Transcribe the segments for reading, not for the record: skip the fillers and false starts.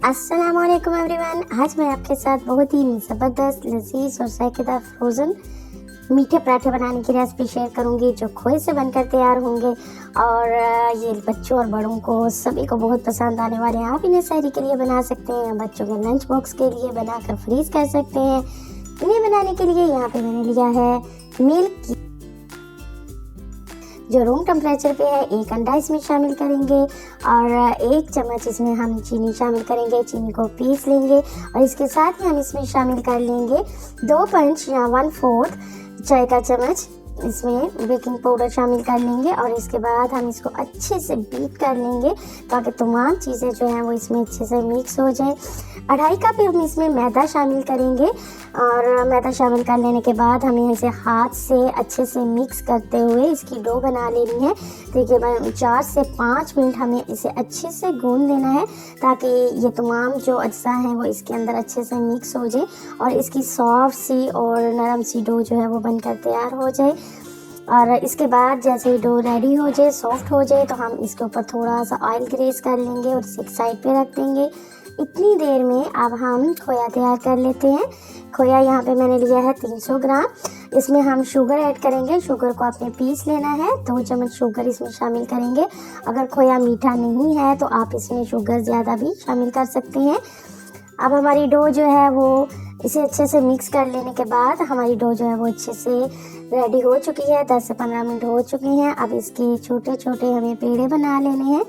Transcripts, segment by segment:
अस्सलामुअलैकुम एवरीवन। आज मैं आपके साथ बहुत ही ज़बरदस्त लजीज और जायकेदार फ्रोज़न मीठे पराठे बनाने की रेसिपी शेयर करूंगी जो खोए से बनकर तैयार होंगे और ये बच्चों और बड़ों को सभी को बहुत पसंद आने वाले हैं। आप इन्हें सहरी के लिए बना सकते हैं, बच्चों के लंच बॉक्स के लिए बनाकर फ्रीज कर सकते हैं। इन्हें बनाने के लिए यहाँ पे मैंने लिया है मिल्क जो रूम टेम्परेचर पे है। एक अंडा इसमें शामिल करेंगे और 1 चम्मच इसमें हम चीनी शामिल करेंगे। चीनी को पीस लेंगे और इसके साथ ही हम इसमें शामिल कर लेंगे 2 पंच या 1/4 चाय का चम्मच इसमें बेकिंग पाउडर शामिल कर लेंगे और इसके बाद हम इसको अच्छे से बीट कर लेंगे ताकि तमाम चीज़ें जो हैं वो इसमें अच्छे से मिक्स हो जाए। 2.5 कप हम इसमें मैदा शामिल करेंगे और मैदा शामिल कर लेने के बाद हमें इसे हाथ से अच्छे से मिक्स करते हुए इसकी डो बना लेनी है। देखिए 4 से 5 मिनट हमें इसे अच्छे से गूंद लेना है ताकि ये तमाम जो अज्जा हैं वो इसके अंदर अच्छे से मिक्स हो जाए और इसकी सॉफ्ट सी और नरम सी डो जो है वो बनकर तैयार हो जाए। और इसके बाद जैसे ही डो रेडी हो जाए, सॉफ्ट हो जाए, तो हम इसके ऊपर थोड़ा सा ऑयल ग्रीस कर लेंगे और इसे एक साइड पे रख देंगे। इतनी देर में अब हम खोया तैयार कर लेते हैं। खोया यहाँ पे मैंने लिया है 300 ग्राम। इसमें हम शुगर ऐड करेंगे। शुगर को आपने पीस लेना है। 2 चम्मच शुगर इसमें शामिल करेंगे। अगर खोया मीठा नहीं है तो आप इसमें शुगर ज़्यादा भी शामिल कर सकते हैं। अब हमारी डो जो है वो इसे अच्छे से मिक्स कर लेने के बाद हमारी डो जो है वो अच्छे से रेडी हो चुकी है। 10 से 15 मिनट हो चुके हैं। अब इसके छोटे छोटे हमें पेड़े बना लेने हैं।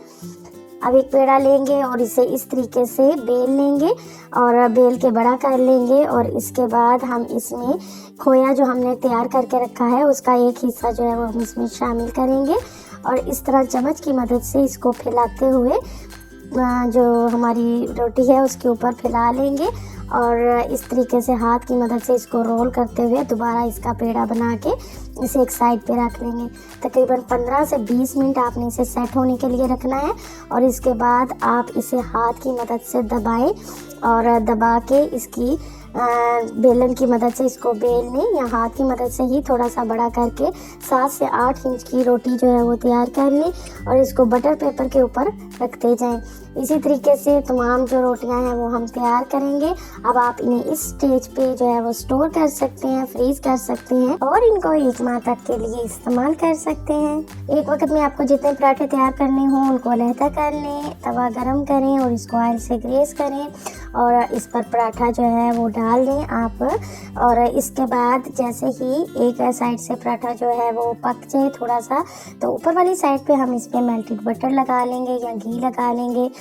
अब एक पेड़ा लेंगे और इसे इस तरीके से बेल लेंगे और बेल के बड़ा कर लेंगे और इसके बाद हम इसमें खोया जो हमने तैयार करके रखा है उसका एक हिस्सा जो है वो हम इसमें शामिल करेंगे और इस तरह चम्मच की मदद से इसको फैलाते हुए जो हमारी रोटी है उसके ऊपर फैला लेंगे और इस तरीके से हाथ की मदद से इसको रोल करते हुए दोबारा इसका पेड़ा बना के इसे एक साइड पे रख लेंगे। तकरीबन 15 से 20 मिनट आपने इसे सेट होने के लिए रखना है और इसके बाद आप इसे हाथ की मदद से दबाएं और दबा के इसकी बेलन की मदद से इसको बेल लें या हाथ की मदद से ही थोड़ा सा बड़ा करके 7 से 8 इंच की रोटी जो है वो तैयार कर लें और इसको बटर पेपर के ऊपर रखते जाएं। इसी तरीके से तमाम जो रोटियां हैं वो हम तैयार करेंगे। अब आप इन्हें इस स्टेज पे जो है वो स्टोर कर सकते हैं, फ्रीज कर सकते हैं और इनको 1 माह तक के लिए इस्तेमाल कर सकते हैं। एक वक्त में आपको जितने पराठे तैयार करने हों उनको अलहदा कर लें, तवा गरम करें और इसको ऑयल से ग्रेस करें और इस पर पराठा जो है वो डाल दें आप। और इसके बाद जैसे ही एक साइड से पराठा जो है वो पक जाए थोड़ा सा, तो ऊपर वाली साइड पे हम इस पर मेल्टेड बटर लगा लेंगे या घी लगा लेंगे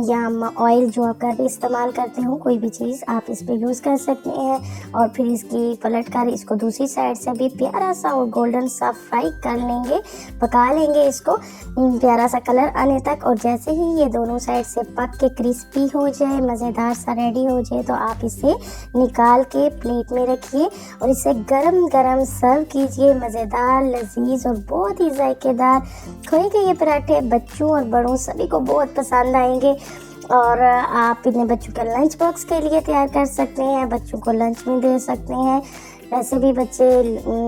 या ऑयल जो आप घर पे इस्तेमाल करते हो, कोई भी चीज़ आप इस पे यूज़ कर सकते हैं। और फिर इसकी पलट कर इसको दूसरी साइड से भी प्यारा सा और गोल्डन सा फ्राई कर लेंगे, पका लेंगे इसको प्यारा सा कलर आने तक। और जैसे ही ये दोनों साइड से पक के क्रिस्पी हो जाए, मज़ेदार सा रेडी हो जाए, तो आप इसे निकाल के प्लेट में रखिए और इसे गरम गरम सर्व कीजिए। मज़ेदार, लजीज और बहुत ही जायकेदार खोए के ये पराठे बच्चों और बड़ों सभी को बहुत पसंद आएंगे और आप इन्हें बच्चों के लंच बॉक्स के लिए तैयार कर सकते हैं, बच्चों को लंच में दे सकते हैं। वैसे भी बच्चे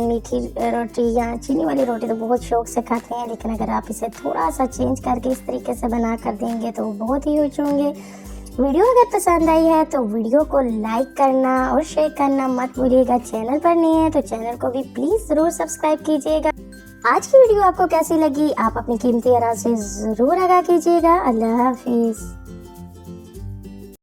मीठी रोटी या चीनी वाली रोटी तो बहुत शौक से खाते हैं, लेकिन अगर आप इसे थोड़ा सा चेंज करके इस तरीके से बना कर देंगे तो बहुत ही खुश होंगे। वीडियो अगर पसंद आई है तो वीडियो को लाइक करना और शेयर करना मत भूलिएगा। चैनल पर नहीं है तो चैनल को भी प्लीज़ ज़रूर सब्सक्राइब कीजिएगा। आज की वीडियो आपको कैसी लगी आप अपनी कीमती आराम से ज़रूर आगाह कीजिएगा। अल्लाह हाफिज़।